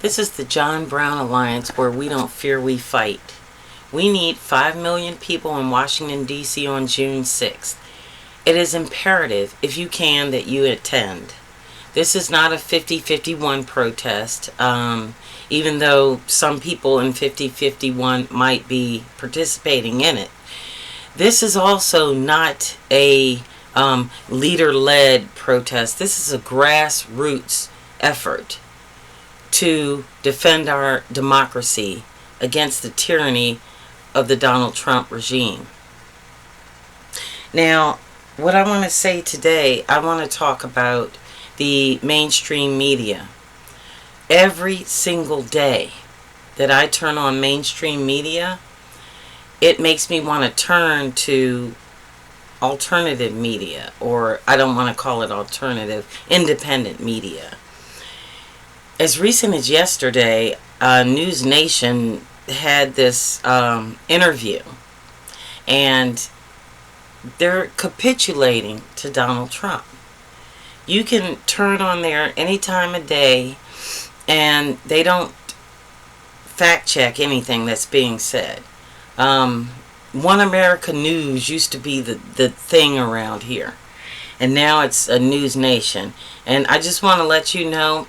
This is the John Brown Alliance, where we don't fear, we fight. We need 5 million people in Washington, D.C. on June 6th. It is imperative, if you can, that you attend. This is not a 50-51 protest, even though some people in 50-51 might be participating in it. This is also not a leader-led protest. This is a grassroots effort to defend our democracy against the tyranny of the Donald Trump regime. Now, what I want to say today, I want to talk about the mainstream media. Every single day that I turn on mainstream media, it makes me want to turn to alternative media, or I don't want to call it alternative, independent media. As recent as yesterday, News Nation had this interview, and they're capitulating to Donald Trump. You can turn on there any time of day, and they don't fact check anything that's being said. One America News used to be the thing around here, and now it's a News Nation. And I just want to let you know,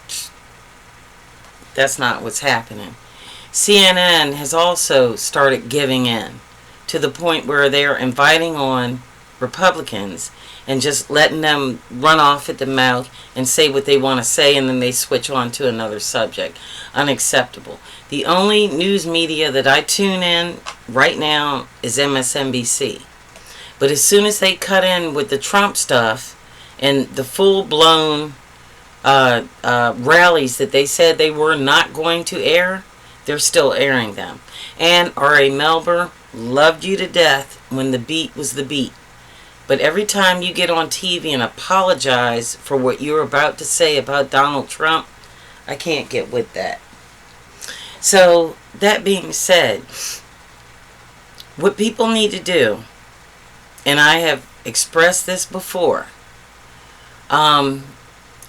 that's not what's happening. CNN has also started giving in to the point where they're inviting on Republicans and just letting them run off at the mouth and say what they want to say, and then they switch on to another subject. Unacceptable. The only news media that I tune in right now is MSNBC. But as soon as they cut in with the Trump stuff and the full-blown rallies that they said they were not going to air, they're still airing them. And R.A. Melber loved you to death when the beat was the beat. But every time you get on TV and apologize for what you're about to say about Donald Trump, I can't get with that. So, that being said, what people need to do, and I have expressed this before,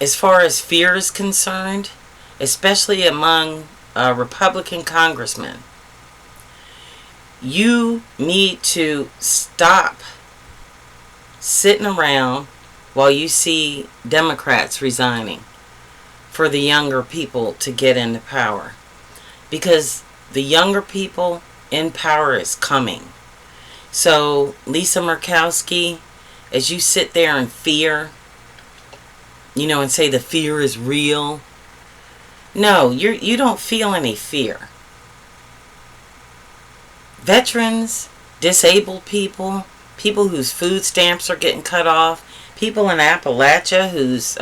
as far as fear is concerned, especially among Republican congressmen, you need to stop sitting around while you see Democrats resigning for the younger people to get into power. Because the younger people in power is coming. So, Lisa Murkowski, as you sit there in fear, and say the fear is real, no, you don't feel any fear. Veterans, disabled people, people whose food stamps are getting cut off, people in Appalachia whose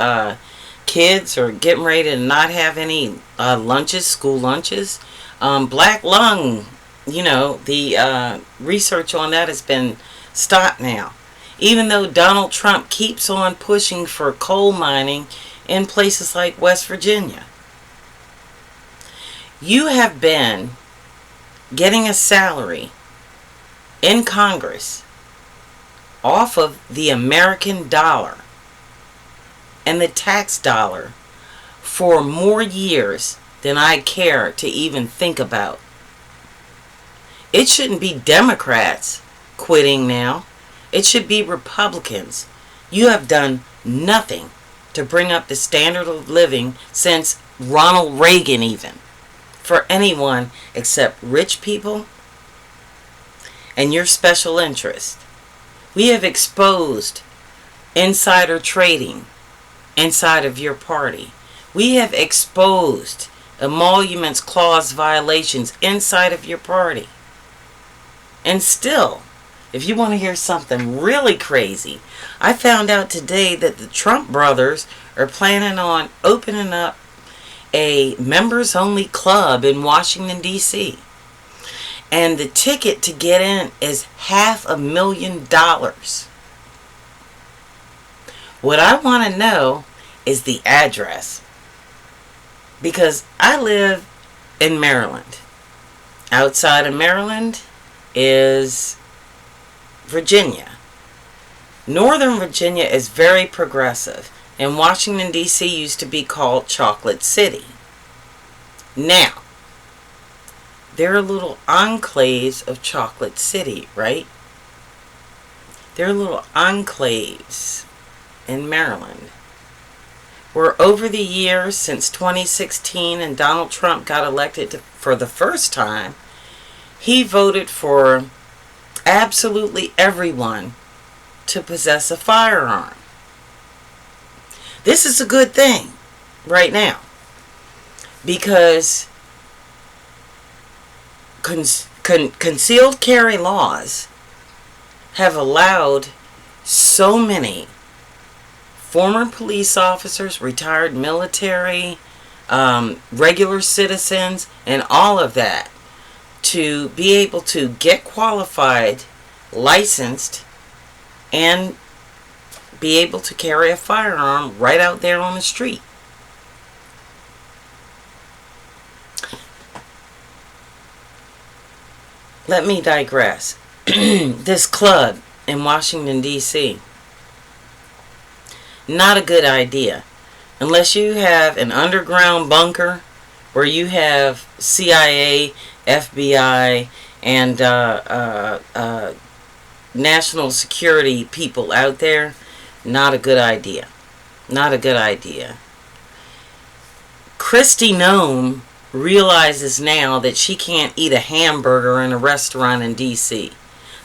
kids are getting ready to not have any lunches, school lunches. Black lung, the research on that has been stopped now. Even though Donald Trump keeps on pushing for coal mining in places like West Virginia. You have been getting a salary in Congress off of the American dollar and the tax dollar for more years than I care to even think about. It shouldn't be Democrats quitting now. It should be Republicans. You have done nothing to bring up the standard of living since Ronald Reagan even, for anyone except rich people and your special interest. We have exposed insider trading inside of your party. We have exposed emoluments clause violations inside of your party. And still, if you want to hear something really crazy, I found out today that the Trump brothers are planning on opening up a members-only club in Washington, D.C. And the ticket to get in is $500,000. What I want to know is the address. Because I live in Maryland. Outside of Maryland is Virginia. Northern Virginia is very progressive, and Washington, D.C. used to be called Chocolate City. Now, there are little enclaves of Chocolate City, right? There are little enclaves in Maryland where over the years since 2016 and Donald Trump got elected for the first time, he voted for absolutely everyone to possess a firearm. This is a good thing right now because concealed carry laws have allowed so many former police officers, retired military, regular citizens, and all of that to be able to get qualified, licensed, and be able to carry a firearm right out there on the street. Let me digress. This club in Washington, D.C., not a good idea. Unless you have an underground bunker where you have CIA, FBI, and national security people out there, not a good idea. Not a good idea. Kristi Noem realizes now that she can't eat a hamburger in a restaurant in D.C.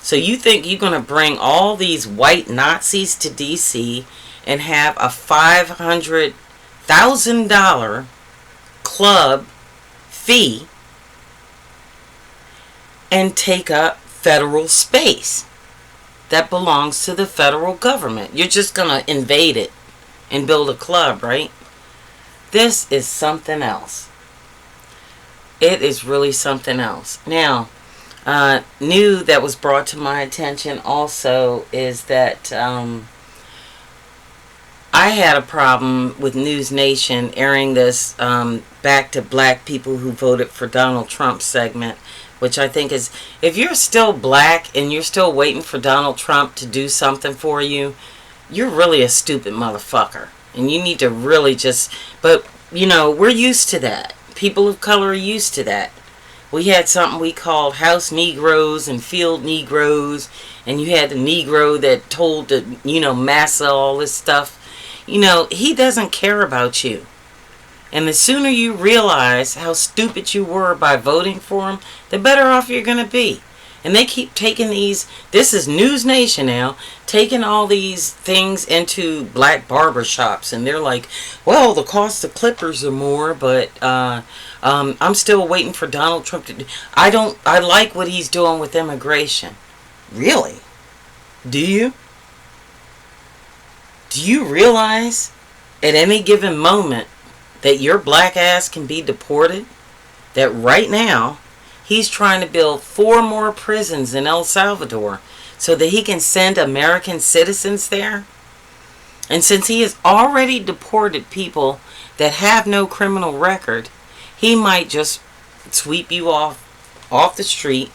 So you think you're going to bring all these white Nazis to D.C. and have a $500,000 club fee and take up federal space that belongs to the federal government? You're just going to invade it and build a club, right? This is something else. It is really something else. Now, new that was brought to my attention also is that I had a problem with News Nation airing this back to black people who voted for Donald Trump segment, which I think is, if you're still black and you're still waiting for Donald Trump to do something for you, you're really a stupid motherfucker. And you need to really just, but you know, we're used to that. People of color are used to that. We had something we called house Negroes and field Negroes, and you had the Negro that told the, massa all this stuff. He doesn't care about you. And the sooner you realize how stupid you were by voting for him, the better off you're going to be. And they keep taking these, this is News Nation now, taking all these things into black barbershops. And they're like, well, the cost of clippers are more, but I'm still waiting for Donald Trump to do. I like what he's doing with immigration. Really? Do you? Do you realize at any given moment that your black ass can be deported? That right now, he's trying to build 4 more prisons in El Salvador so that he can send American citizens there? And since he has already deported people that have no criminal record, he might just sweep you off the street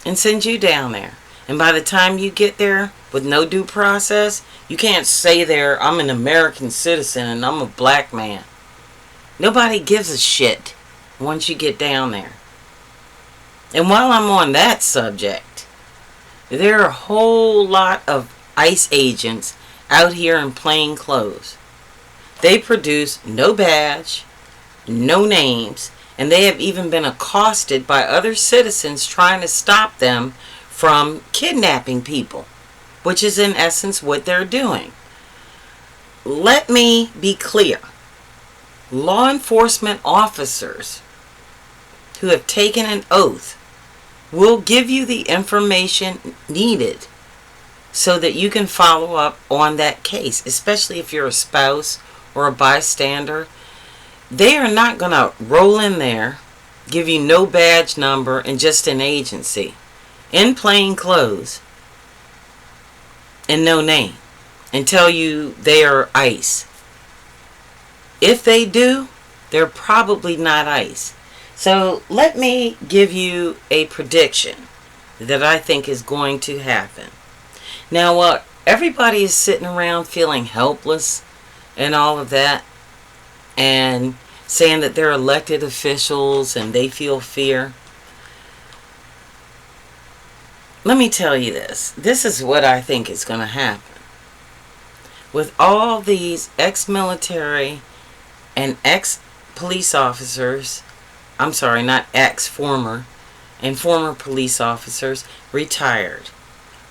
and send you down there. And by the time you get there with no due process, you can't say there, I'm an American citizen and I'm a black man. Nobody gives a shit once you get down there. And while I'm on that subject, there are a whole lot of ICE agents out here in plain clothes. They produce no badge, no names, and they have even been accosted by other citizens trying to stop them from kidnapping people, which is in essence what they're doing. Let me be clear. Law enforcement officers who have taken an oath will give you the information needed so that you can follow up on that case, especially if you're a spouse or a bystander. They are not going to roll in there, give you no badge number and just an agency, in plain clothes and no name, and tell you they are ICE. If they do, they're probably not ICE. So let me give you a prediction that I think is going to happen. Now, everybody is sitting around feeling helpless and all of that. And saying that they're elected officials and they feel fear. Let me tell you this. This is what I think is going to happen. With all these ex-military and ex-police officers, I'm sorry, not ex, former, and former police officers, retired,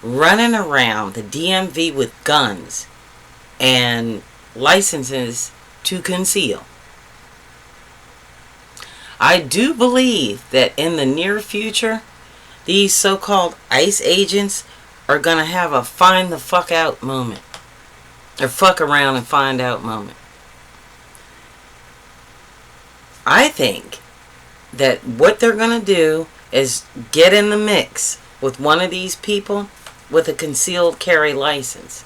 running around the DMV with guns and licenses to conceal. I do believe that in the near future, these so-called ICE agents are going to have a find the fuck out moment. Or fuck around and find out moment. I think that what they're going to do is get in the mix with one of these people with a concealed carry license.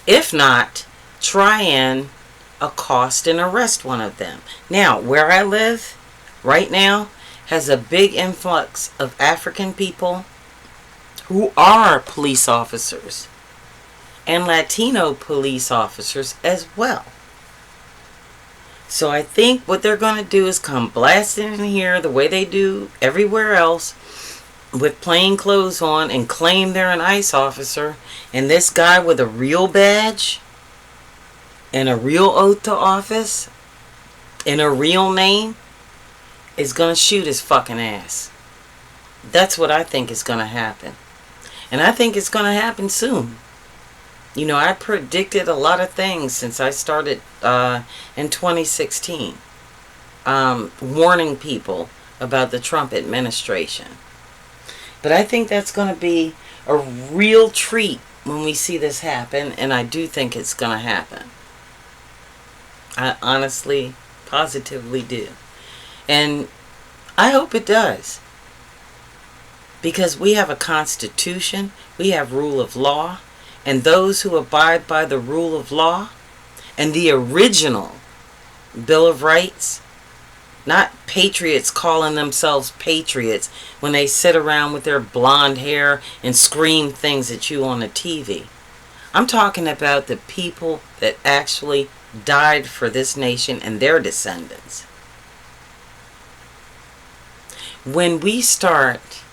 If not, try and accost and arrest one of them. Now, where I live right now has a big influx of African people who are police officers and Latino police officers as well. So I think what they're going to do is come blasting in here the way they do everywhere else with plain clothes on and claim they're an ICE officer, and this guy with a real badge and a real oath to office and a real name is going to shoot his fucking ass. That's what I think is going to happen. And I think it's going to happen soon. You know, I predicted a lot of things since I started in 2016. Warning people about the Trump administration. But I think that's going to be a real treat when we see this happen. And I do think it's going to happen. I honestly, positively do. And I hope it does. Because we have a constitution. We have rule of law. And those who abide by the rule of law and the original Bill of Rights, not patriots calling themselves patriots when they sit around with their blonde hair and scream things at you on the TV. I'm talking about the people that actually died for this nation and their descendants. When we start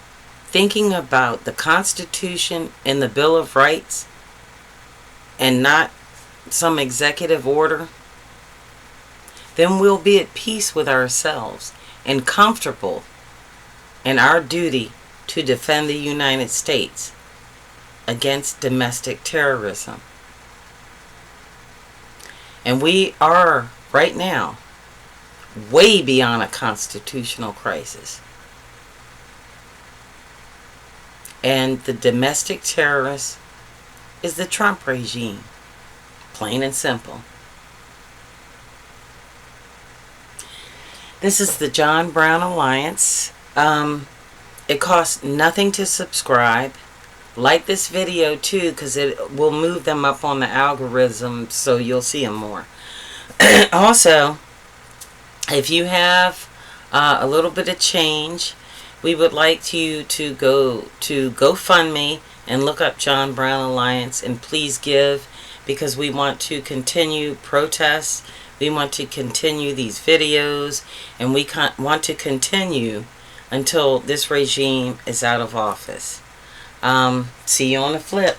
thinking about the Constitution and the Bill of Rights, and not some executive order, then we'll be at peace with ourselves and comfortable in our duty to defend the United States against domestic terrorism. And we are, right now, way beyond a constitutional crisis. And the domestic terrorists is the Trump regime. Plain and simple. This is the John Brown Alliance. It costs nothing to subscribe. Like this video too, because it will move them up on the algorithm so you'll see them more. Also, if you have a little bit of change, we would like you to go to GoFundMe and look up John Brown Alliance and please give, because we want to continue protests. We want to continue these videos, and we want to continue until this regime is out of office. See you on the flip.